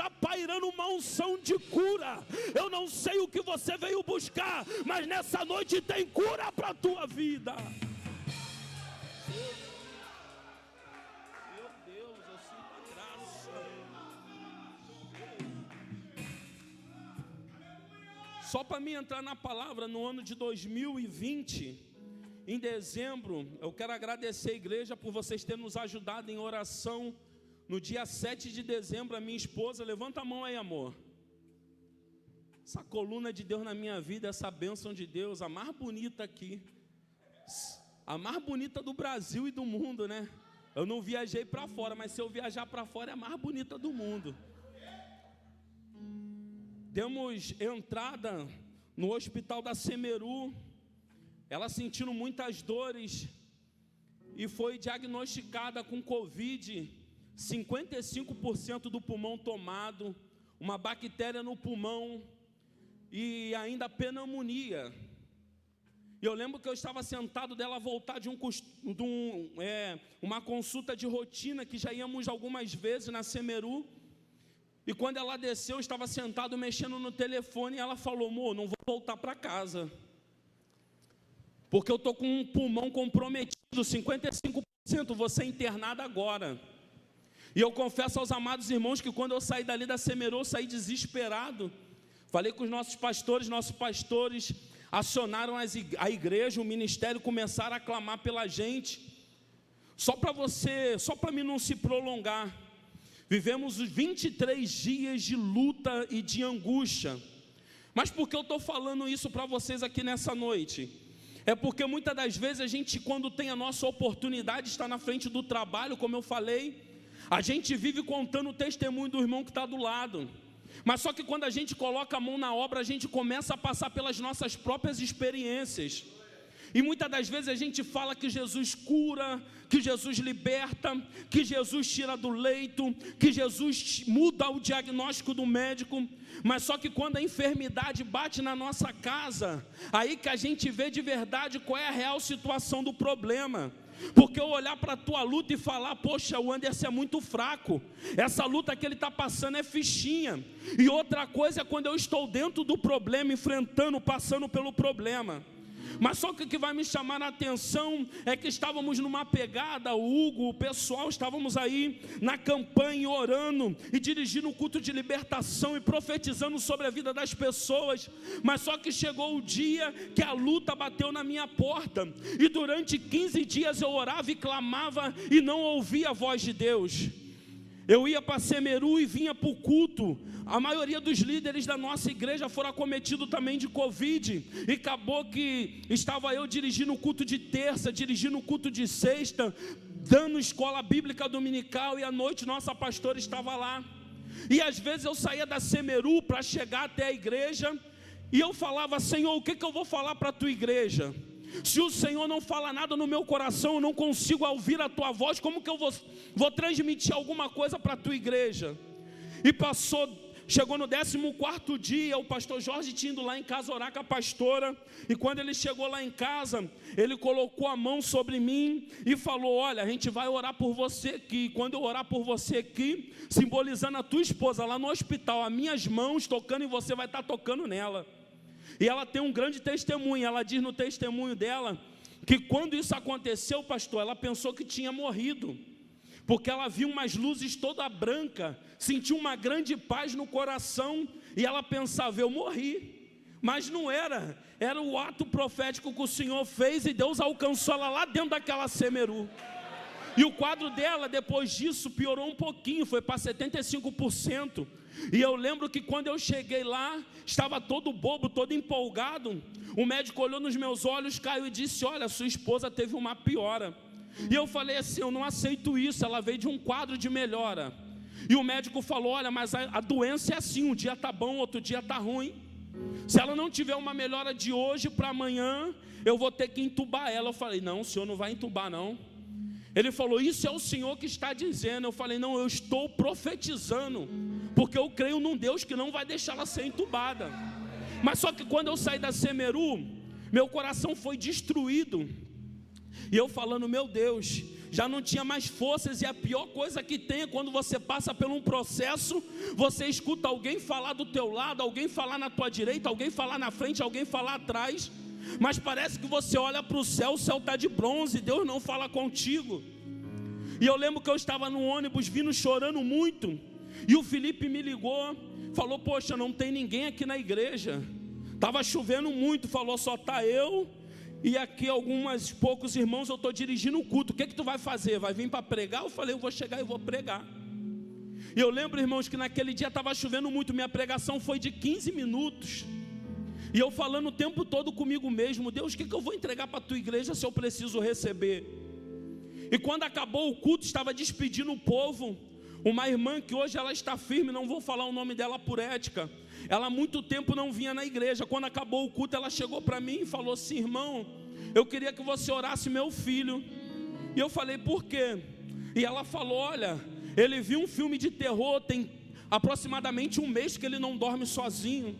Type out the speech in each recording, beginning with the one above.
está pairando uma unção de cura. Eu não sei o que você veio buscar, mas nessa noite tem cura para a tua vida. Meu Deus, eu sinto a graça. Só para mim entrar na palavra, no ano de 2020, em dezembro, eu quero agradecer a igreja por vocês terem nos ajudado em oração. No dia 7 de dezembro, a minha esposa, levanta a mão aí, amor. Essa coluna de Deus na minha vida, essa bênção de Deus, a mais bonita aqui. A mais bonita do Brasil e do mundo, né? Eu não viajei para fora, mas se eu viajar para fora, é a mais bonita do mundo. Demos entrada no hospital da Semeru, ela sentindo muitas dores e foi diagnosticada com Covid, 55% do pulmão tomado, uma bactéria no pulmão e ainda pneumonia. Eu lembro que eu estava sentado dela voltar de uma consulta de rotina, que já íamos algumas vezes na Semeru, e quando ela desceu, eu estava sentado mexendo no telefone, e ela falou: amor, não vou voltar para casa, porque eu estou com um pulmão comprometido, 55%, vou ser internada agora. E eu confesso aos amados irmãos que quando eu saí dali da Semeru, eu saí desesperado. Falei com os nossos pastores acionaram a igreja, o ministério, começaram a clamar pela gente. Só para mim não se prolongar, vivemos os 23 dias de luta e de angústia. Mas por que eu estou falando isso para vocês aqui nessa noite? É porque muitas das vezes a gente, quando tem a nossa oportunidade, está na frente do trabalho, como eu falei, a gente vive contando o testemunho do irmão que está do lado. Mas só que quando a gente coloca a mão na obra, a gente começa a passar pelas nossas próprias experiências. E muitas das vezes a gente fala que Jesus cura, que Jesus liberta, que Jesus tira do leito, que Jesus muda o diagnóstico do médico. Mas só que quando a enfermidade bate na nossa casa, aí que a gente vê de verdade qual é a real situação do problema. Porque eu olhar para a tua luta e falar: poxa, o Anderson é muito fraco, essa luta que ele está passando é fichinha. E outra coisa é quando eu estou dentro do problema, enfrentando, passando pelo problema. Mas só que o que vai me chamar a atenção é que estávamos numa pegada, o Hugo, o pessoal, estávamos aí na campanha orando e dirigindo o culto de libertação e profetizando sobre a vida das pessoas. Mas só que chegou o dia que a luta bateu na minha porta, e durante 15 dias eu orava e clamava e não ouvia a voz de Deus. Eu ia para Semeru e vinha para o culto. A maioria dos líderes da nossa igreja foram acometidos também de Covid. E acabou que estava eu dirigindo o culto de terça, dirigindo o culto de sexta, dando escola bíblica dominical, e à noite nossa pastora estava lá. E às vezes eu saía da Semeru para chegar até a igreja, e eu falava: Senhor, o que eu vou falar para a tua igreja? Se o Senhor não fala nada no meu coração, eu não consigo ouvir a tua voz, como que eu vou transmitir alguma coisa para a tua igreja? E chegou no 14º dia, o pastor Jorge tinha ido lá em casa orar com a pastora, e quando ele chegou lá em casa, ele colocou a mão sobre mim e falou: olha, a gente vai orar por você aqui. Quando eu orar por você aqui, simbolizando a tua esposa lá no hospital, as minhas mãos tocando em você, vai estar tocando nela. E ela tem um grande testemunho. Ela diz no testemunho dela que quando isso aconteceu, pastor, ela pensou que tinha morrido, porque ela viu umas luzes toda branca, sentiu uma grande paz no coração, e ela pensava: eu morri. Mas não era, era o ato profético que o Senhor fez, e Deus alcançou ela lá dentro daquela Semeru. E o quadro dela, depois disso, piorou um pouquinho, foi para 75%. E eu lembro que quando eu cheguei lá, estava todo bobo, todo empolgado. O médico olhou nos meus olhos, caiu e disse: olha, sua esposa teve uma piora. E eu falei assim: eu não aceito isso, ela veio de um quadro de melhora. E o médico falou: olha, mas a doença é assim, um dia está bom, outro dia está ruim. Se ela não tiver uma melhora de hoje para amanhã, eu vou ter que entubar ela. Eu falei: não, o senhor não vai entubar não. Ele falou: isso é o Senhor que está dizendo. Eu falei: não, eu estou profetizando, porque eu creio num Deus que não vai deixar ela ser entubada. Mas só que quando eu saí da Semeru, meu coração foi destruído. E eu falando: meu Deus, já não tinha mais forças, e a pior coisa que tem é quando você passa por um processo, você escuta alguém falar do teu lado, alguém falar na tua direita, alguém falar na frente, alguém falar atrás, mas parece que você olha para o céu está de bronze, Deus não fala contigo. E eu lembro que eu estava no ônibus vindo chorando muito, e o Felipe me ligou, falou: poxa, não tem ninguém aqui na igreja, estava chovendo muito, falou: só está eu e aqui poucos irmãos, eu estou dirigindo o culto, o que tu vai fazer? Vai vir para pregar? Eu falei: eu vou chegar e vou pregar. E eu lembro, irmãos, que naquele dia estava chovendo muito, minha pregação foi de 15 minutos, e eu falando o tempo todo comigo mesmo: Deus, o que eu vou entregar para a tua igreja se eu preciso receber? E quando acabou o culto, estava despedindo o povo, uma irmã que hoje ela está firme, não vou falar o nome dela por ética, ela há muito tempo não vinha na igreja. Quando acabou o culto, ela chegou para mim e falou assim: irmão, eu queria que você orasse meu filho. E eu falei: por quê? E ela falou: olha, ele viu um filme de terror, tem aproximadamente um mês que ele não dorme sozinho,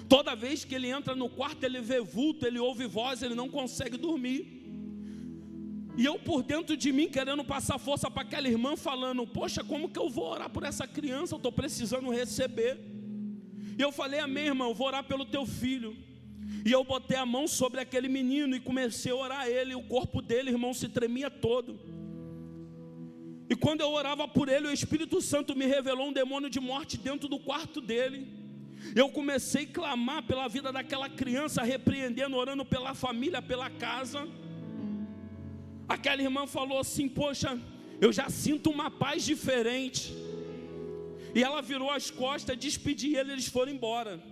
toda vez que ele entra no quarto ele vê vulto, ele ouve voz, ele não consegue dormir. E eu por dentro de mim querendo passar força para aquela irmã, falando: poxa, como que eu vou orar por essa criança? Eu estou precisando receber. E eu falei: amém, irmão, eu vou orar pelo teu filho. E eu botei a mão sobre aquele menino e comecei a orar ele. O corpo dele, irmão, se tremia todo. E quando eu orava por ele, o Espírito Santo me revelou um demônio de morte dentro do quarto dele. Eu comecei a clamar pela vida daquela criança, repreendendo, orando pela família, pela casa. Aquela irmã falou assim: poxa, eu já sinto uma paz diferente. E ela virou as costas, despedi ele, eles foram embora.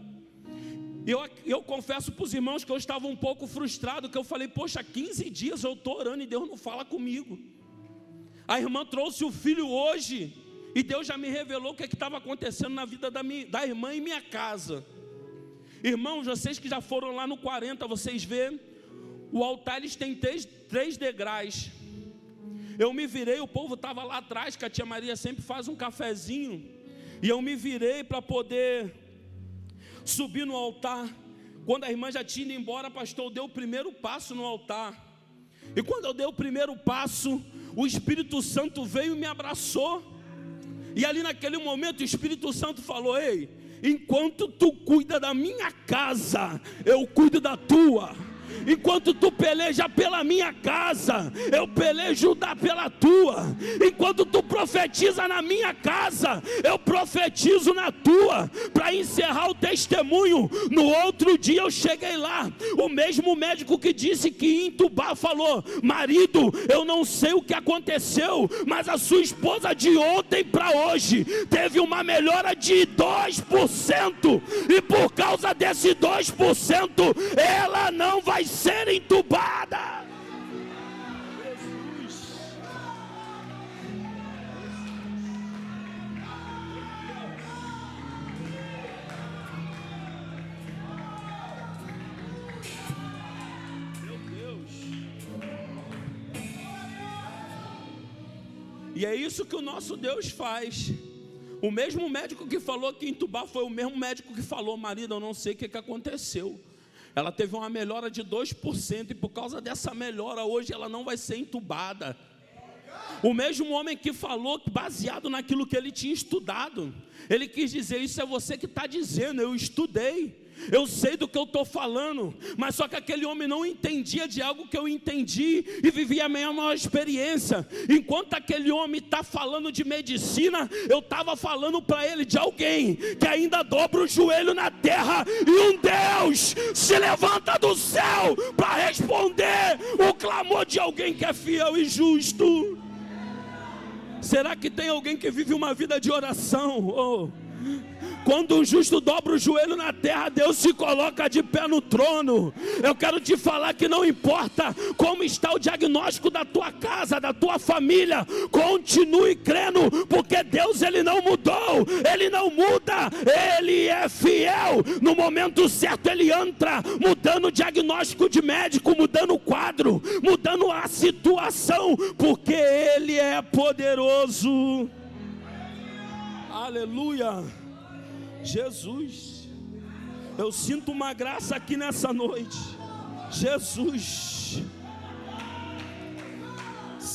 Eu confesso para os irmãos que eu estava um pouco frustrado, que eu falei: poxa, 15 dias eu estou orando e Deus não fala comigo. A irmã trouxe o filho hoje, e Deus já me revelou o que estava acontecendo na vida da irmã em minha casa. Irmãos, vocês que já foram lá no 40, vocês vê, o altar eles têm três degraus. Eu me virei, o povo estava lá atrás, que a tia Maria sempre faz um cafezinho, e eu me virei para poder subir no altar. Quando a irmã já tinha ido embora, pastor, eu dei o primeiro passo no altar. E quando eu dei o primeiro passo, o Espírito Santo veio e me abraçou. E ali naquele momento o Espírito Santo falou: ei, enquanto tu cuida da minha casa, eu cuido da tua. Enquanto tu peleja pela minha casa, eu pelejo pela tua. Enquanto tu profetiza na minha casa, eu profetizo na tua. Para encerrar o testemunho, no outro dia eu cheguei lá, o mesmo médico que disse que ia entubar falou: marido, eu não sei o que aconteceu, mas a sua esposa de ontem para hoje teve uma melhora de 2%, e por causa desse 2%, ela não vai ser entubada. Jesus. Meu Deus. E é isso que o nosso Deus faz. O mesmo médico que falou que entubar foi o mesmo médico que falou: marido, eu não sei o que aconteceu. Ela teve uma melhora de 2%, e por causa dessa melhora, hoje ela não vai ser entubada. O mesmo homem que falou, baseado naquilo que ele tinha estudado, ele quis dizer: isso é você que está dizendo, eu estudei, eu sei do que eu estou falando. Mas só que aquele homem não entendia de algo que eu entendi, e vivia a minha maior experiência. Enquanto aquele homem está falando de medicina, eu estava falando para ele de alguém que ainda dobra o joelho na terra, e um Deus se levanta do céu para responder o clamor de alguém que é fiel e justo. Será que tem alguém que vive uma vida de oração? Oh. Quando um justo dobra o joelho na terra, Deus se coloca de pé no trono. Eu quero te falar que não importa como está o diagnóstico da tua casa, da tua família, continue crendo, porque Deus, Ele não mudou, Ele não muda, Ele é fiel. No momento certo Ele entra, mudando o diagnóstico de médico, mudando o quadro, mudando a situação, porque Ele é poderoso. Aleluia. Jesus, eu sinto uma graça aqui nessa noite. Jesus,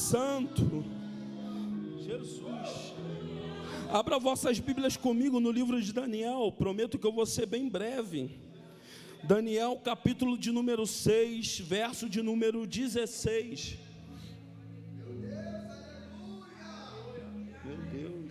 Santo. Jesus. Abra vossas Bíblias comigo no livro de Daniel. Prometo que eu vou ser bem breve. Daniel, capítulo de número 6, verso de número 16. Meu Deus.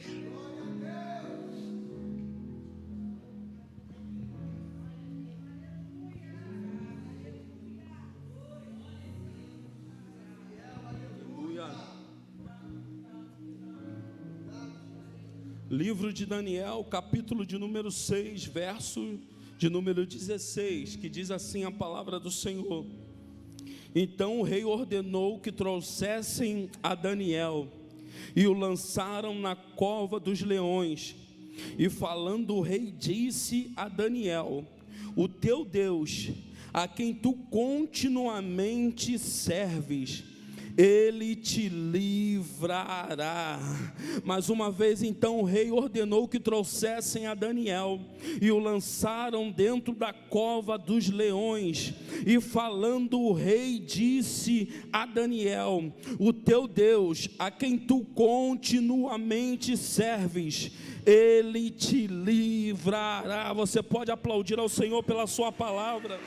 Livro de Daniel, capítulo de número 6, verso de número 16, que diz assim a palavra do Senhor. Então o rei ordenou que trouxessem a Daniel e o lançaram na cova dos leões. E falando o rei disse a Daniel: o teu Deus, a quem tu continuamente serves, Ele te livrará. Mais uma vez então o rei ordenou que trouxessem a Daniel e o lançaram dentro da cova dos leões. E falando o rei disse a Daniel: o teu Deus, a quem tu continuamente serves, Ele te livrará. Você pode aplaudir ao Senhor pela sua palavra.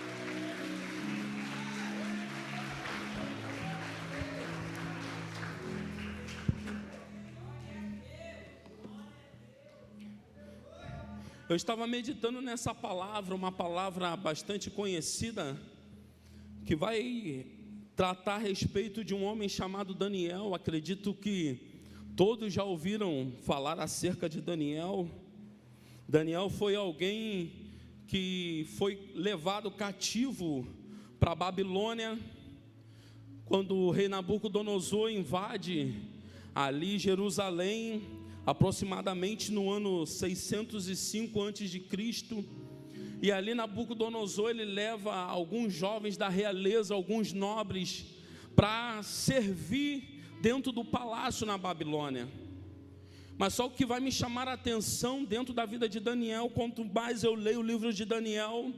Eu estava meditando nessa palavra, uma palavra bastante conhecida, que vai tratar a respeito de um homem chamado Daniel. Acredito que todos já ouviram falar acerca de Daniel. Daniel foi alguém que foi levado cativo para a Babilônia, quando o rei Nabucodonosor invade ali Jerusalém, aproximadamente no ano 605 a.C., e ali Nabucodonosor ele leva alguns jovens da realeza, alguns nobres, para servir dentro do palácio na Babilônia. Mas só o que vai me chamar a atenção dentro da vida de Daniel, quanto mais eu leio o livro de Daniel,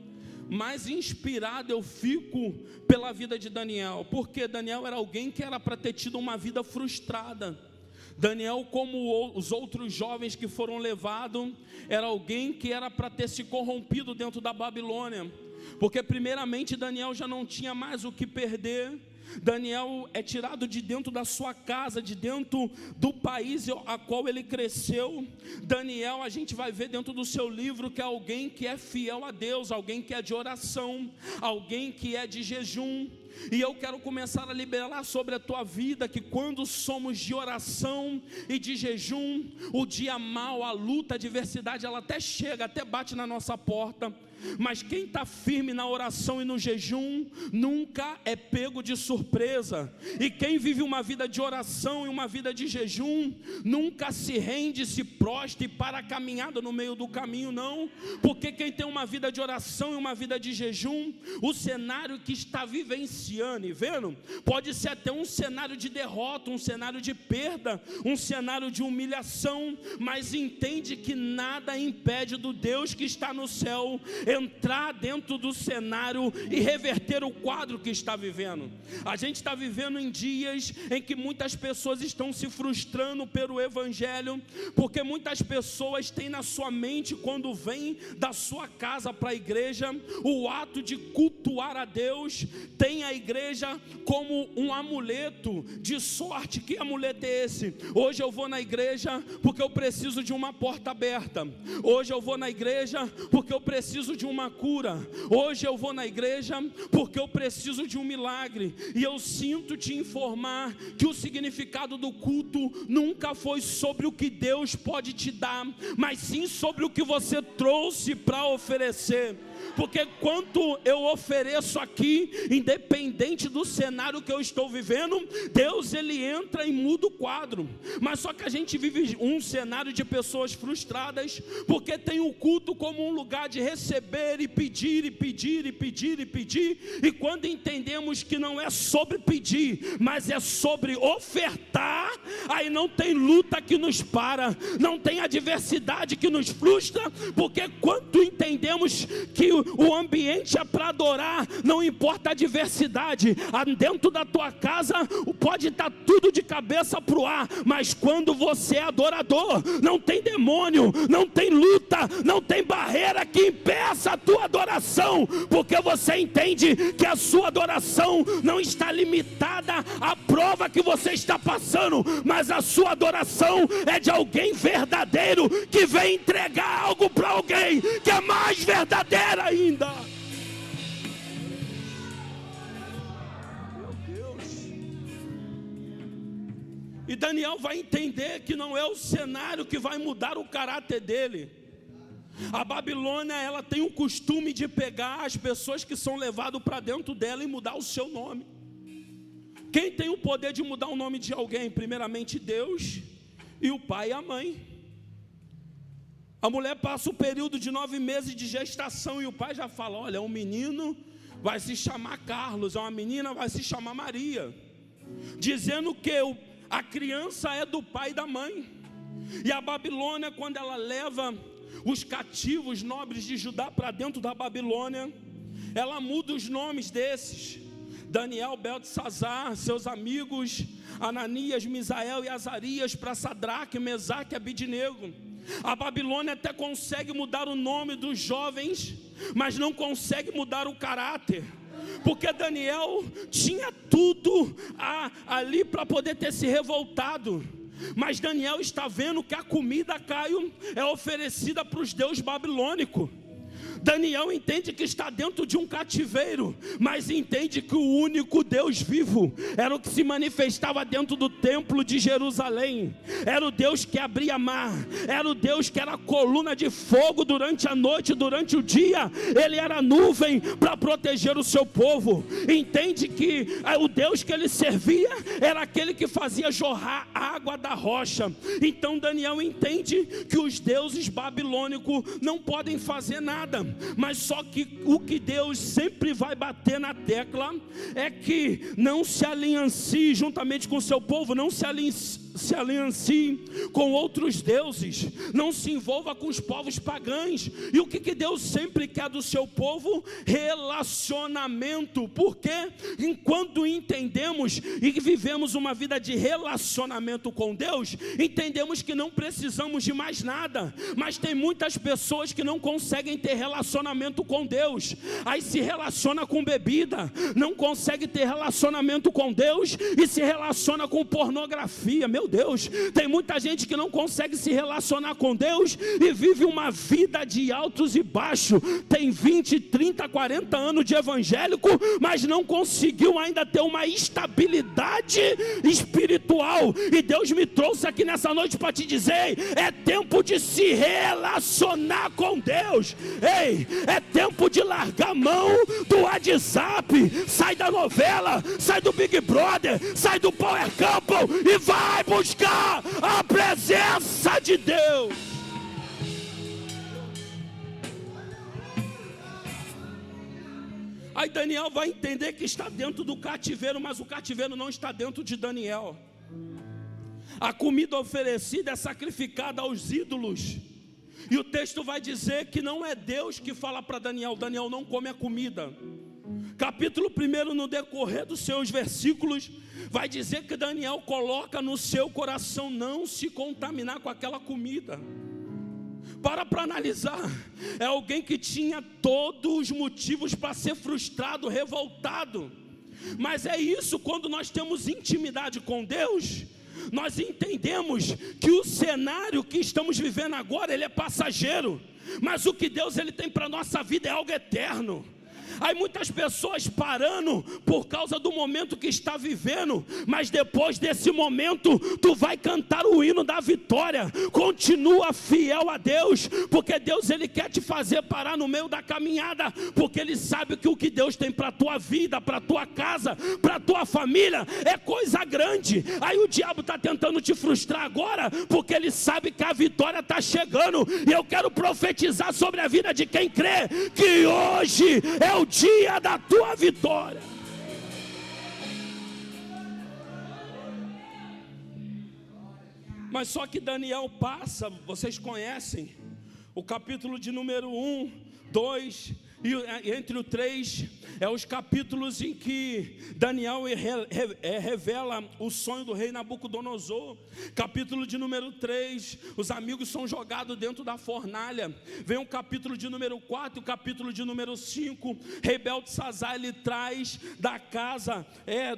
mais inspirado eu fico pela vida de Daniel, porque Daniel era alguém que era para ter tido uma vida frustrada. Daniel, como os outros jovens que foram levados, era alguém que era para ter se corrompido dentro da Babilônia, porque primeiramente Daniel já não tinha mais o que perder. Daniel é tirado de dentro da sua casa, de dentro do país a qual ele cresceu. Daniel, a gente vai ver dentro do seu livro que é alguém que é fiel a Deus, alguém que é de oração, alguém que é de jejum. E eu quero começar a liberar sobre a tua vida que quando somos de oração e de jejum, o dia mau, a luta, a adversidade, ela até chega, até bate na nossa porta, mas quem está firme na oração e no jejum nunca é pego de surpresa. E quem vive uma vida de oração e uma vida de jejum nunca se rende, se prostra e para a caminhada no meio do caminho, não. Porque quem tem uma vida de oração e uma vida de jejum, o cenário que está vivenciando e vendo pode ser até um cenário de derrota, um cenário de perda, um cenário de humilhação, mas entende que nada impede do Deus que está no céu entrar dentro do cenário e reverter o quadro que está vivendo. A gente está vivendo em dias em que muitas pessoas estão se frustrando pelo evangelho, porque muitas pessoas têm na sua mente, quando vem da sua casa para a igreja, o ato de cultuar a Deus, tem a igreja como um amuleto de sorte. Que amuleto é esse? Hoje eu vou na igreja porque eu preciso de uma porta aberta, hoje eu vou na igreja porque eu preciso de uma cura, hoje eu vou na igreja porque eu preciso de um milagre. E eu sinto te informar que o significado do culto nunca foi sobre o que Deus pode te dar, mas sim sobre o que você trouxe para oferecer. Porque quanto eu ofereço aqui, independente do cenário que eu estou vivendo, Deus ele entra e muda o quadro. Mas só que a gente vive um cenário de pessoas frustradas, porque tem o culto como um lugar de receber e pedir e pedir e pedir e pedir. E quando entendemos que não é sobre pedir, mas é sobre ofertar, aí não tem luta que nos para, não tem adversidade que nos frustra, porque quando entendemos que o ambiente é para adorar, não importa a diversidade. Dentro da tua casa pode estar tudo de cabeça para o ar, mas quando você é adorador, não tem demônio, não tem luta, não tem barreira que impeça a tua adoração, porque você entende que a sua adoração não está limitada à prova que você está passando, mas a sua adoração é de alguém verdadeiro que vem entregar algo para alguém que é mais verdadeiro ainda. Meu Deus. E Daniel vai entender que não é o cenário que vai mudar o caráter dele. A Babilônia, ela tem o costume de pegar as pessoas que são levadas para dentro dela e mudar o seu nome. Quem tem o poder de mudar o nome de alguém? Primeiramente Deus e o pai e a mãe. A mulher passa o período de 9 meses de gestação e o pai já fala: olha, um menino vai se chamar Carlos, uma menina vai se chamar Maria, dizendo que a criança é do pai e da mãe. E a Babilônia, quando ela leva os cativos nobres de Judá para dentro da Babilônia, ela muda os nomes desses: Daniel, Beltesazar, seus amigos Ananias, Misael e Azarias, para Sadraque, Mesaque e Abidnego. A Babilônia até consegue mudar o nome dos jovens, mas não consegue mudar o caráter, porque Daniel tinha tudo ali para poder ter se revoltado. Mas Daniel está vendo que a comida, Caio, é oferecida para os deuses babilônicos. Daniel entende que está dentro de um cativeiro, mas entende que o único Deus vivo era o que se manifestava dentro do templo de Jerusalém. Era o Deus que abria mar, era o Deus que era coluna de fogo durante a noite, durante o dia ele era nuvem para proteger o seu povo. Entende que o Deus que ele servia era aquele que fazia jorrar água da rocha. Então Daniel entende que os deuses babilônicos não podem fazer nada, mas só que o que Deus sempre vai bater na tecla é que não se aliancie juntamente com o seu povo, não se aliancie com outros deuses, não se envolva com os povos pagãos. E o que Deus sempre quer do seu povo? Relacionamento. Porque enquanto entendemos e vivemos uma vida de relacionamento com Deus, entendemos que não precisamos de mais nada. Mas tem muitas pessoas que não conseguem ter relacionamento com Deus, aí se relaciona com bebida, não consegue ter relacionamento com Deus e se relaciona com pornografia. Meu Deus, tem muita gente que não consegue se relacionar com Deus e vive uma vida de altos e baixos. Tem 20, 30, 40 anos de evangélico, mas não conseguiu ainda ter uma estabilidade espiritual. E Deus me trouxe aqui nessa noite para te dizer: é tempo de se relacionar com Deus. Ei, é tempo de largar a mão do WhatsApp, sai da novela, sai do Big Brother, sai do Power Couple e vai buscar a presença de Deus. Aí Daniel vai entender que está dentro do cativeiro, mas o cativeiro não está dentro de Daniel. A comida oferecida é sacrificada aos ídolos. E o texto vai dizer que não é Deus que fala para Daniel: Daniel, não come a comida. Capítulo 1, no decorrer dos seus versículos, vai dizer que Daniel coloca no seu coração não se contaminar com aquela comida. Para analisar, é alguém que tinha todos os motivos para ser frustrado, revoltado. Mas é isso, quando nós temos intimidade com Deus, nós entendemos que o cenário que estamos vivendo agora, ele é passageiro, mas o que Deus ele tem para a nossa vida é algo eterno. Aí muitas pessoas parando por causa do momento que está vivendo, mas depois desse momento tu vai cantar o hino da vitória. Continua fiel a Deus, porque Deus ele quer te fazer parar no meio da caminhada, porque ele sabe que o que Deus tem para a tua vida, para a tua casa, para a tua família é coisa grande. Aí o diabo está tentando te frustrar agora, porque ele sabe que a vitória está chegando. E eu quero profetizar sobre a vida de quem crê que hoje é o dia da tua vitória. Mas só que Daniel passa, vocês conhecem o capítulo de número 1, 2 e entre o 3 é os capítulos em que Daniel revela o sonho do rei Nabucodonosor. Capítulo de número 3, os amigos são jogados dentro da fornalha. Vem o capítulo de número 4, o capítulo de número 5, rei Beltesazar, ele traz da casa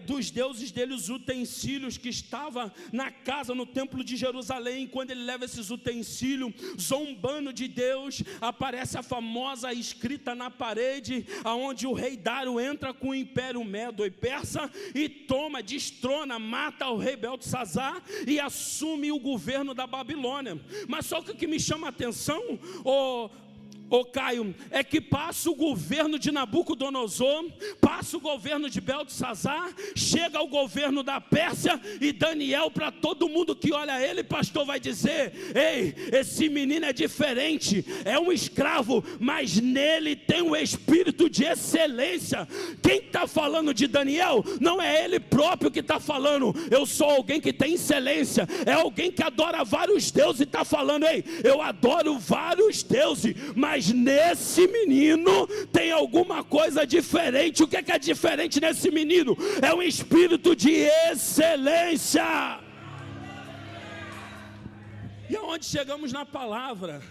dos deuses dele os utensílios que estava na casa, no templo de Jerusalém. Quando ele leva esses utensílios, zombando de Deus, aparece a famosa escrita na parede, aonde o rei Dário entra com o império medo e persa e toma, destrona, mata o rei Beltesazar e assume o governo da Babilônia. Mas só que o que me chama a atenção, Caio, é que passa o governo de Nabucodonosor, passa o governo de Beltesazar, chega o governo da Pérsia, e Daniel, para todo mundo que olha ele, pastor, vai dizer: ei, esse menino é diferente, é um escravo, mas nele tem um espírito de excelência. Quem está falando de Daniel, não é ele próprio que está falando, eu sou alguém que tem excelência, é alguém que adora vários deuses, e está falando: ei, eu adoro vários deuses, mas nesse menino tem alguma coisa diferente. O que é diferente nesse menino? É um espírito de excelência. E aonde chegamos na palavra?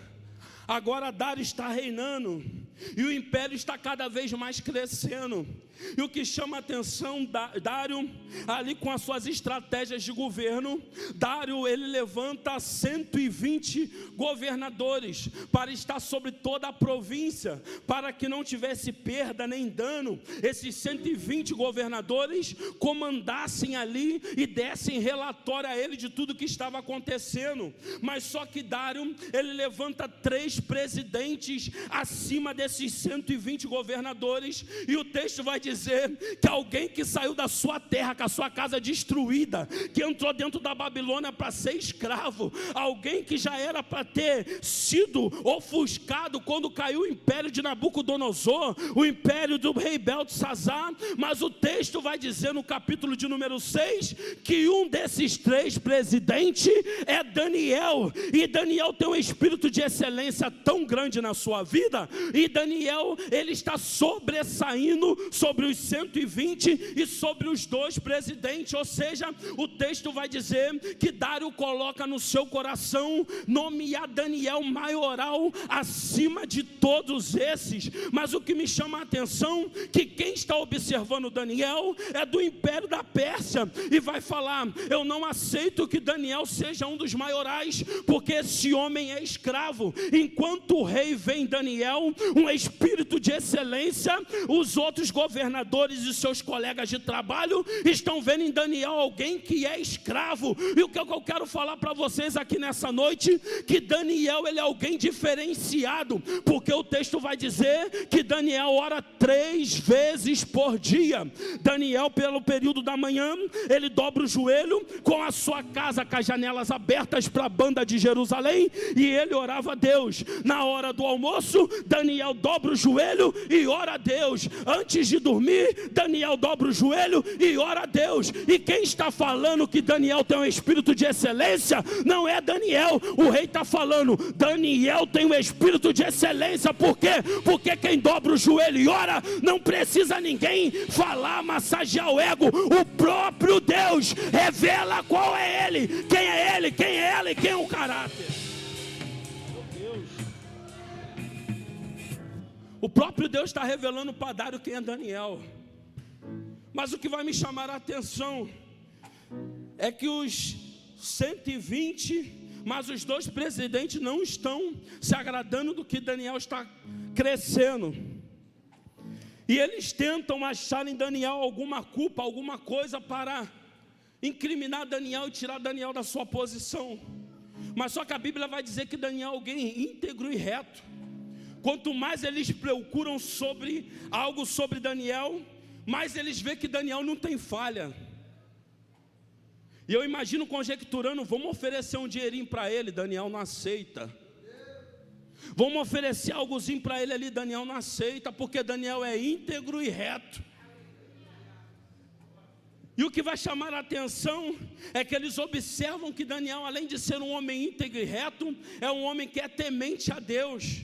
Agora Dário está reinando e o império está cada vez mais crescendo. E o que chama a atenção, Dário, ali com as suas estratégias de governo, Dário, ele levanta 120 governadores para estar sobre toda a província, para que não tivesse perda nem dano. Esses 120 governadores comandassem ali e dessem relatório a ele de tudo que estava acontecendo. Mas só que Dário, ele levanta 3 presidentes acima desses 120 governadores, e o texto vai dizer que alguém que saiu da sua terra, com a sua casa destruída, que entrou dentro da Babilônia para ser escravo, alguém que já era para ter sido ofuscado quando caiu o império de Nabucodonosor, o império do rei Beltesazar. Mas o texto vai dizer no capítulo de número 6, que um desses 3 presidentes é Daniel, e Daniel tem um espírito de excelência tão grande na sua vida, e Daniel, ele está sobressaindo sobre os 120 e sobre os 2 presidentes. Ou seja, o texto vai dizer que Dário coloca no seu coração nomear Daniel maioral acima de todos esses. Mas o que me chama a atenção, que quem está observando Daniel é do império da Pérsia, e vai falar: eu não aceito que Daniel seja um dos maiorais, porque esse homem é escravo. Enquanto o rei vê em Daniel um espírito de excelência, os outros governadores e seus colegas de trabalho estão vendo em Daniel alguém que é escravo. E o que eu quero falar para vocês aqui nessa noite, que Daniel, ele é alguém diferenciado, porque o texto vai dizer que Daniel ora 3 vezes por dia. Daniel, pelo período da manhã, ele dobra o joelho com a sua casa, com as janelas abertas para a banda de Jerusalém, e ele orava a Deus. Na hora do almoço, Daniel dobra o joelho e ora a Deus. Antes de dormir, Daniel dobra o joelho e ora a Deus. E quem está falando que Daniel tem um espírito de excelência não é Daniel. O rei está falando: Daniel tem um espírito de excelência. Por quê? Porque quem dobra o joelho e ora, não precisa ninguém falar, massagear o ego. O próprio Deus revela qual é ele, quem é ela e quem é o caráter. O próprio Deus está revelando para Dário quem é Daniel. Mas o que vai me chamar a atenção é que os 120, mas os 2 presidentes não estão se agradando do que Daniel está crescendo. E eles tentam achar em Daniel alguma culpa, alguma coisa para incriminar Daniel e tirar Daniel da sua posição. Mas só que a Bíblia vai dizer que Daniel é alguém íntegro e reto. Quanto mais eles procuram sobre algo sobre Daniel, mais eles veem que Daniel não tem falha. E eu imagino conjecturando: vamos oferecer um dinheirinho para ele, Daniel não aceita. Vamos oferecer algozinho para ele ali, Daniel não aceita, porque Daniel é íntegro e reto. E o que vai chamar a atenção é que eles observam que Daniel, além de ser um homem íntegro e reto, é um homem que é temente a Deus.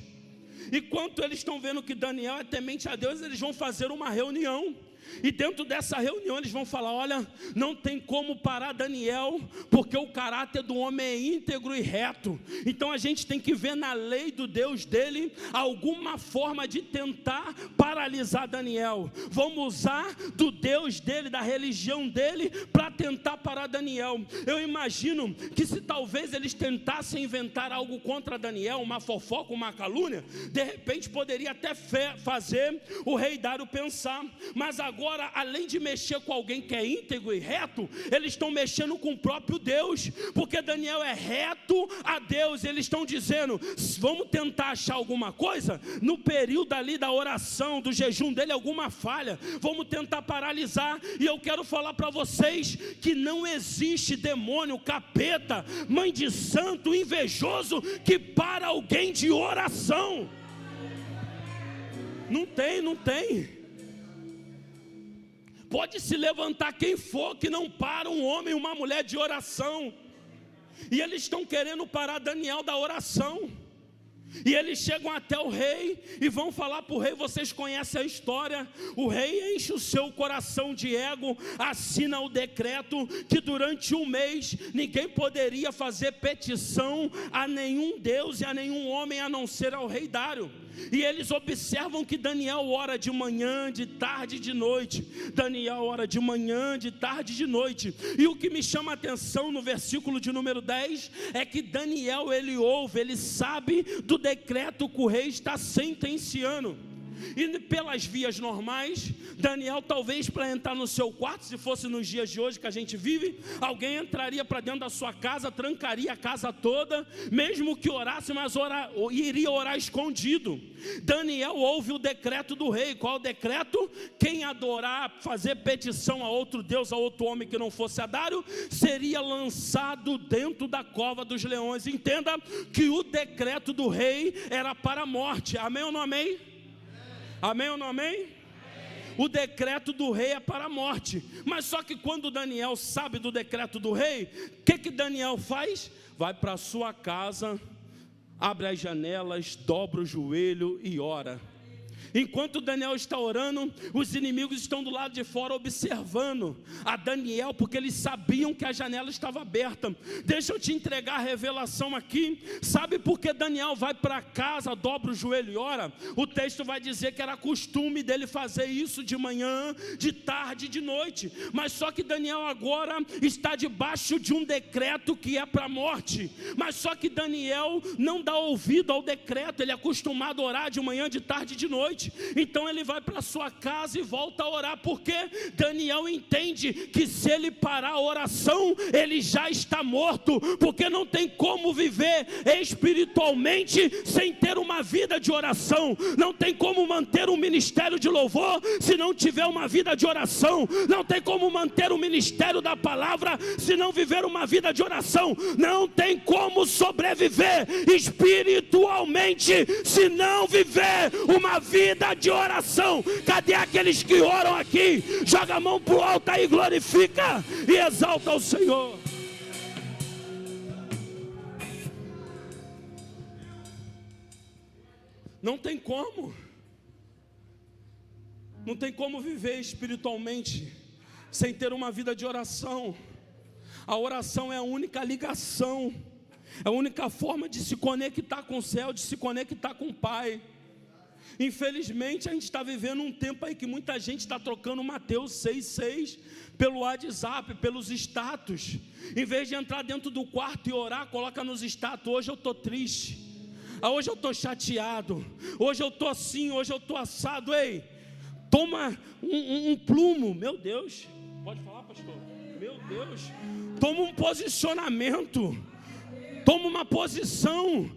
Enquanto eles estão vendo que Daniel é temente a Deus, eles vão fazer uma reunião. E dentro dessa reunião eles vão falar: olha, não tem como parar Daniel, porque o caráter do homem é íntegro e reto. Então a gente tem que ver na lei do Deus dele alguma forma de tentar paralisar Daniel. Vamos usar do Deus dele, da religião dele, para tentar parar Daniel. Eu imagino que se talvez eles tentassem inventar algo contra Daniel, uma fofoca, uma calúnia, de repente poderia até fazer o rei Dário pensar. Mas agora, além de mexer com alguém que é íntegro e reto, eles estão mexendo com o próprio Deus, porque Daniel é reto a Deus. Eles estão dizendo: vamos tentar achar alguma coisa no período ali da oração, do jejum dele, alguma falha, vamos tentar paralisar. E eu quero falar para vocês que não existe demônio, capeta, mãe de santo, invejoso que para alguém de oração. Não tem. Pode se levantar quem for, que não para um homem e uma mulher de oração. E eles estão querendo parar Daniel da oração. E eles chegam até o rei e vão falar para o rei. Vocês conhecem a história. O rei enche o seu coração de ego, assina o decreto que durante um mês ninguém poderia fazer petição a nenhum Deus e a nenhum homem, a não ser ao rei Dário. E eles observam que Daniel ora de manhã, de tarde e de noite. Daniel ora de manhã, de tarde e de noite. E o que me chama a atenção no versículo de número 10 é que Daniel, ele ouve, ele sabe do decreto que o rei está sentenciando. E pelas vias normais, Daniel, talvez para entrar no seu quarto, se fosse nos dias de hoje que a gente vive, alguém entraria para dentro da sua casa, trancaria a casa toda, mesmo que orasse, mas iria orar escondido. Daniel ouve o decreto do rei. Qual o decreto? Quem adorar, fazer petição a outro Deus, a outro homem que não fosse a Dário, seria lançado dentro da cova dos leões. Entenda que o decreto do rei era para a morte. Amém ou não amém? Amém ou não amém? O decreto do rei é para a morte. Mas só que quando Daniel sabe do decreto do rei, o que Daniel faz? Vai para a sua casa, abre as janelas, dobra o joelho e ora. Enquanto Daniel está orando, os inimigos estão do lado de fora observando a Daniel, porque eles sabiam que a janela estava aberta. Deixa eu te entregar a revelação aqui. Sabe por que Daniel vai para casa, dobra o joelho e ora? O texto vai dizer que era costume dele fazer isso de manhã, de tarde e de noite. Mas só que Daniel agora está debaixo de um decreto que é para a morte. Mas só que Daniel não dá ouvido ao decreto. Ele é acostumado a orar de manhã, de tarde e de noite. Então ele vai para sua casa e volta a orar, porque Daniel entende que se ele parar a oração, ele já está morto, porque não tem como viver espiritualmente sem ter uma vida de oração. Não tem como manter um ministério de louvor se não tiver uma vida de oração. Não tem como manter o ministério da palavra se não viver uma vida de oração. Não tem como sobreviver espiritualmente se não viver uma vida de oração. Cadê aqueles que oram aqui? Joga a mão para o alto aí, glorifica e exalta o Senhor. Não tem como. Não tem como viver espiritualmente sem ter uma vida de oração. A oração é a única ligação, é a única forma de se conectar com o céu, de se conectar com o Pai. Infelizmente a gente está vivendo um tempo aí que muita gente está trocando Mateus 6,6 pelo WhatsApp, pelos status. Em vez de entrar dentro do quarto e orar, coloca nos status: hoje eu estou triste, hoje eu estou chateado, hoje eu estou assim, hoje eu estou assado. Ei, toma um plumo. Meu Deus, pode falar, pastor? Meu Deus, toma um posicionamento, toma uma posição.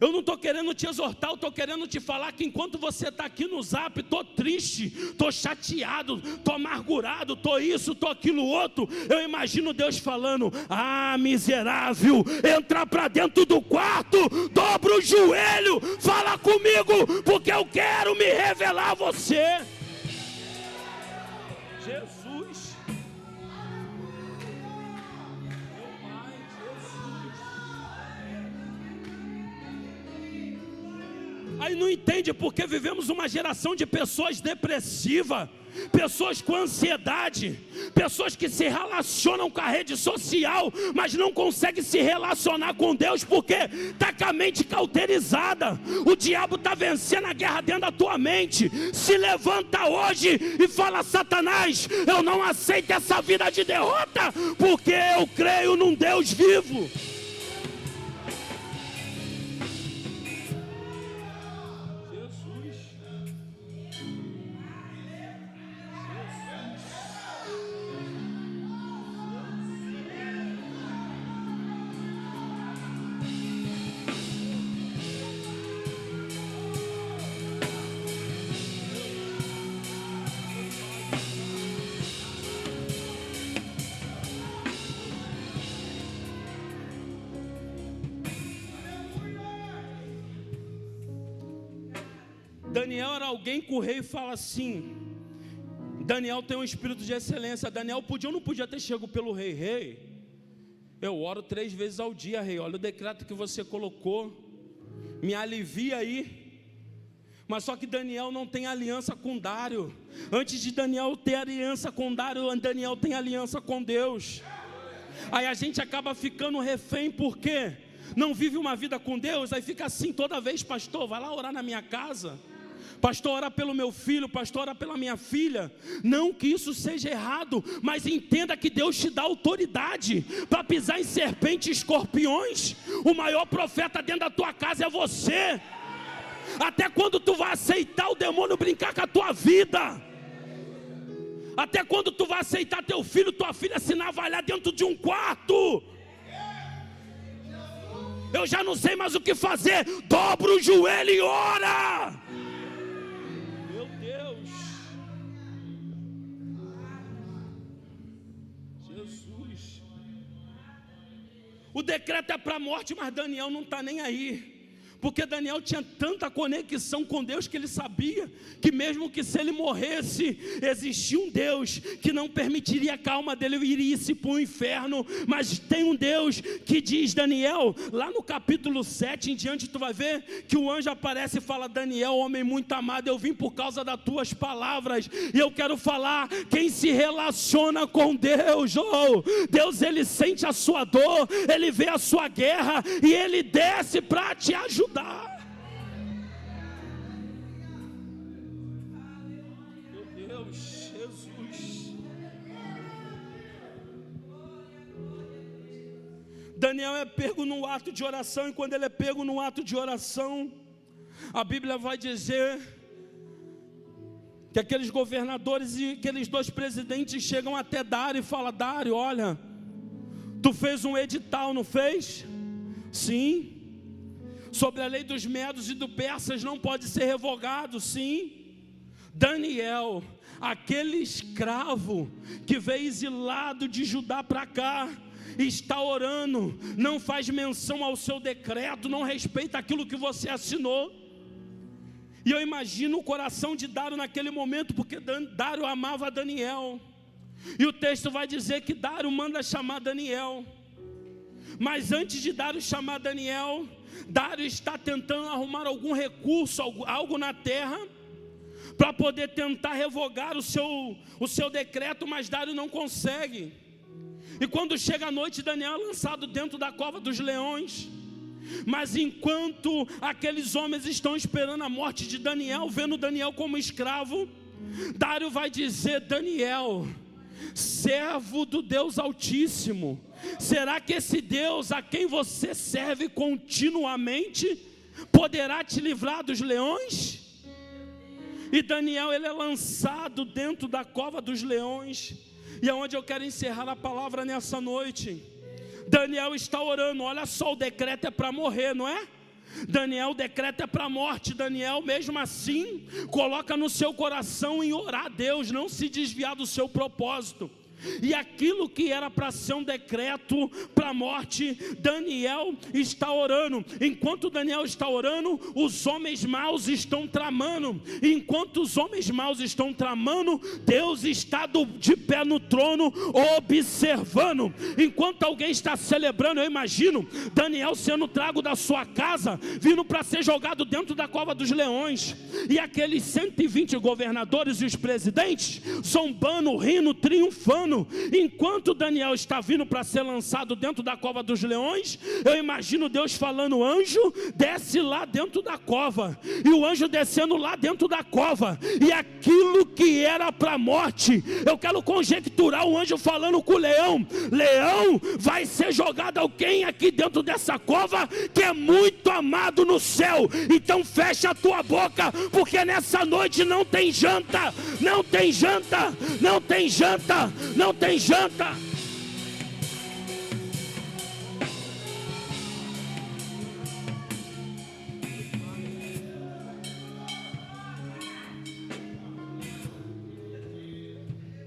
Eu não estou querendo te exortar, eu estou querendo te falar que enquanto você está aqui no zap, estou triste, estou chateado, estou amargurado, estou isso, estou aquilo outro, eu imagino Deus falando: ah, miserável, entra para dentro do quarto, dobra o joelho, fala comigo, porque eu quero me revelar a você. Jesus. Aí não entende porque vivemos uma geração de pessoas depressivas, pessoas com ansiedade, pessoas que se relacionam com a rede social, mas não conseguem se relacionar com Deus, porque está com a mente cauterizada. O diabo está vencendo a guerra dentro da tua mente. Se levanta hoje e fala: Satanás, eu não aceito essa vida de derrota, porque eu creio num Deus vivo. Daniel era alguém que o rei fala assim: Daniel tem um espírito de excelência. Daniel podia ou não podia ter chegado pelo rei: rei, eu oro 3 vezes ao dia, rei, olha o decreto que você colocou, me alivia aí. Mas só que Daniel não tem aliança com Dário. Antes de Daniel ter aliança com Dário, Daniel tem aliança com Deus. Aí a gente acaba ficando refém, porque não vive uma vida com Deus. Aí fica assim toda vez: pastor, vai lá orar na minha casa, pastor, ora pelo meu filho, pastor, ora pela minha filha. Não que isso seja errado, mas entenda que Deus te dá autoridade para pisar em serpentes e escorpiões. O maior profeta dentro da tua casa é você. Até quando tu vai aceitar o demônio brincar com a tua vida? Até quando tu vai aceitar teu filho, tua filha se navalhar dentro de um quarto? Eu já não sei mais o que fazer. Dobra o joelho e ora. Meu Deus. Jesus. O decreto é para a morte, mas Daniel não está nem aí. Porque Daniel tinha tanta conexão com Deus que ele sabia que mesmo que se ele morresse, existia um Deus que não permitiria que a alma dele irisse para o inferno. Mas tem um Deus que diz: Daniel, lá no capítulo 7 em diante, tu vai ver que o anjo aparece e fala: Daniel, homem muito amado, eu vim por causa das tuas palavras. E eu quero falar, quem se relaciona com Deus, Deus, ele sente a sua dor, ele vê a sua guerra e ele desce para te ajudar. Meu Deus, Jesus. Daniel é pego no ato de oração, e quando ele é pego no ato de oração, a Bíblia vai dizer que aqueles governadores e aqueles 2 presidentes chegam até Dário e falam: Dário, olha, tu fez um edital, não fez? Sim. Sobre a lei dos medos e dos persas não pode ser revogado, sim. Daniel, aquele escravo que veio exilado de Judá para cá, está orando, não faz menção ao seu decreto, não respeita aquilo que você assinou. E eu imagino o coração de Dário naquele momento, porque Dário amava Daniel. E o texto vai dizer que Dário manda chamar Daniel. Mas antes de Dário chamar Daniel, Dário está tentando arrumar algum recurso, algo na terra, para poder tentar revogar o seu decreto, mas Dário não consegue. E quando chega a noite, Daniel é lançado dentro da cova dos leões. Mas enquanto aqueles homens estão esperando a morte de Daniel, vendo Daniel como escravo, Dário vai dizer: Daniel, servo do Deus Altíssimo, será que esse Deus a quem você serve continuamente poderá te livrar dos leões? E Daniel, ele é lançado dentro da cova dos leões. E é onde eu quero encerrar a palavra nessa noite. Daniel está orando, olha só, o decreto é para morrer, não é? Daniel, o decreto é para a morte. Daniel, mesmo assim, coloca no seu coração em orar a Deus, não se desviar do seu propósito. E aquilo que era para ser um decreto para a morte, Daniel está orando. Enquanto Daniel está orando, os homens maus estão tramando. Enquanto os homens maus estão tramando, Deus está de pé no trono, observando. Enquanto alguém está celebrando, eu imagino Daniel sendo trago da sua casa, vindo para ser jogado dentro da cova dos leões, e aqueles 120 governadores e os presidentes zombando, rindo, triunfando. Enquanto Daniel está vindo para ser lançado dentro da cova dos leões, eu imagino Deus falando: anjo, desce lá dentro da cova. E o anjo descendo lá dentro da cova, e aquilo que era para a morte, eu quero conjecturar o anjo falando com o leão: leão, vai ser jogado alguém aqui dentro dessa cova que é muito amado no céu, então fecha a tua boca, porque nessa noite não tem janta, não tem janta, não tem janta, não tem janta.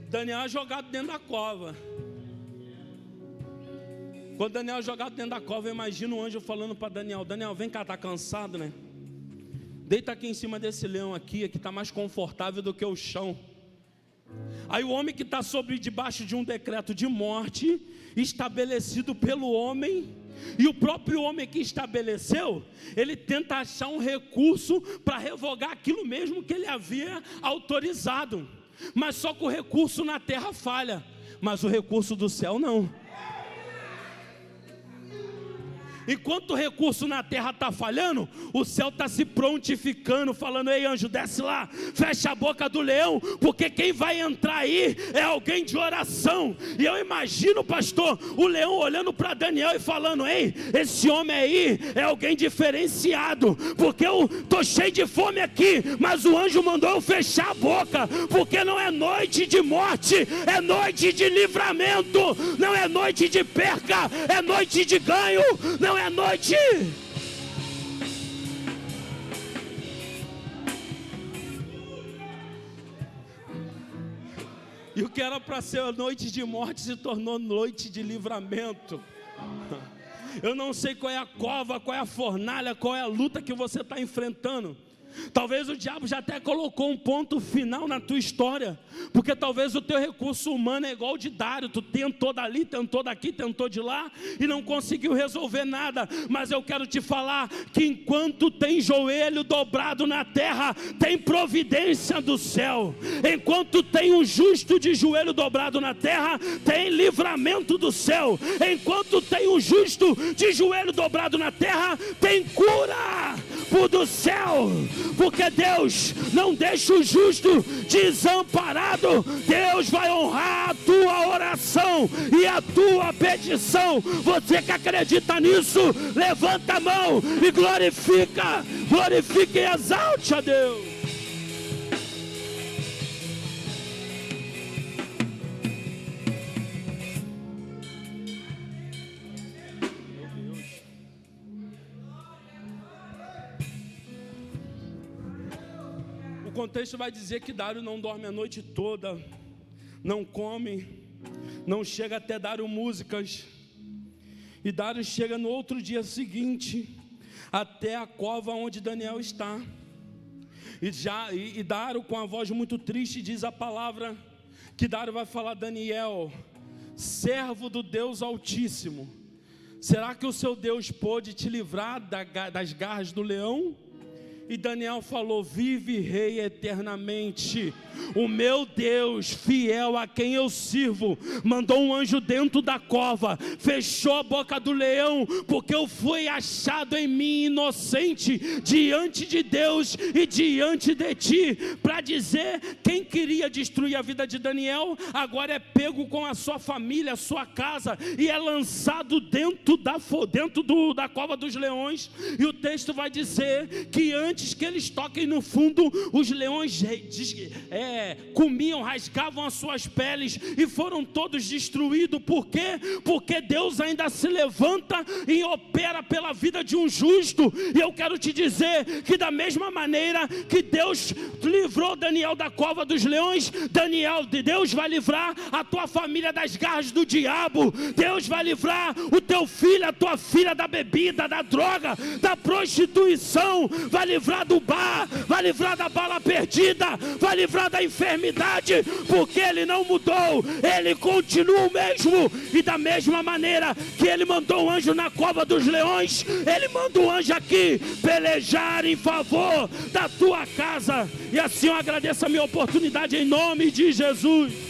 Daniel é jogado dentro da cova. Quando Daniel é jogado dentro da cova, eu imagino o anjo falando para Daniel: Daniel, vem cá, está cansado, né? Deita aqui em cima desse leão aqui está mais confortável do que o chão. Aí o homem que está debaixo de um decreto de morte, estabelecido pelo homem, e o próprio homem que estabeleceu, ele tenta achar um recurso para revogar aquilo mesmo que ele havia autorizado. Mas só que o recurso na terra falha, mas o recurso do céu não. Enquanto o recurso na terra está falhando, o céu está se prontificando, falando: ei anjo, desce lá, fecha a boca do leão, porque quem vai entrar aí é alguém de oração. E eu imagino, pastor, o leão olhando para Daniel e falando: ei, esse homem aí é alguém diferenciado, porque eu estou cheio de fome aqui, mas o anjo mandou eu fechar a boca, porque não é noite de morte, é noite de livramento, não é noite de perca, é noite de ganho, não é noite. E o que era para ser noite de morte se tornou noite de livramento. Eu não sei qual é a cova, qual é a fornalha, qual é a luta que você está enfrentando. Talvez o diabo já até colocou um ponto final na tua história, porque talvez o teu recurso humano é igual ao de Dário. Tu tentou dali, tentou daqui, tentou de lá e não conseguiu resolver nada. Mas eu quero te falar que enquanto tem joelho dobrado na terra, tem providência do céu. Enquanto tem um justo de joelho dobrado na terra, tem livramento do céu. Enquanto tem um justo de joelho dobrado na terra, tem cura do céu. Porque Deus não deixa o justo desamparado. Deus vai honrar a tua oração e a tua petição. Você que acredita nisso, levanta a mão e glorifica e exalte a Deus. O contexto vai dizer que Dário não dorme a noite toda, não come, não chega até Dário músicas. E Dário chega no outro dia seguinte até a cova onde Daniel está. E Dário, com a voz muito triste, diz a palavra que Dário vai falar: Daniel, servo do Deus Altíssimo, será que o seu Deus pôde te livrar das garras do leão? E Daniel falou: vive rei eternamente, o meu Deus fiel a quem eu sirvo mandou um anjo dentro da cova, fechou a boca do leão, porque eu fui achado em mim inocente diante de Deus e diante de ti, para dizer, quem queria destruir a vida de Daniel, agora é pego com a sua família, a sua casa, e é lançado dentro da cova dos leões. E o texto vai dizer que antes antes que eles toquem no fundo, os leões comiam, rasgavam as suas peles e foram todos destruídos. Por quê? Porque Deus ainda se levanta e opera pela vida de um justo. E eu quero te dizer que da mesma maneira que Deus livrou Daniel da cova dos leões, Deus vai livrar a tua família das garras do diabo. Deus vai livrar o teu filho, a tua filha da bebida, da droga, da prostituição, vai livrar do bar, vai livrar da bala perdida, vai livrar da enfermidade, porque Ele não mudou, Ele continua o mesmo. E da mesma maneira que Ele mandou um anjo na cova dos leões, Ele manda um anjo aqui pelejar em favor da tua casa. E assim eu agradeço a minha oportunidade em nome de Jesus.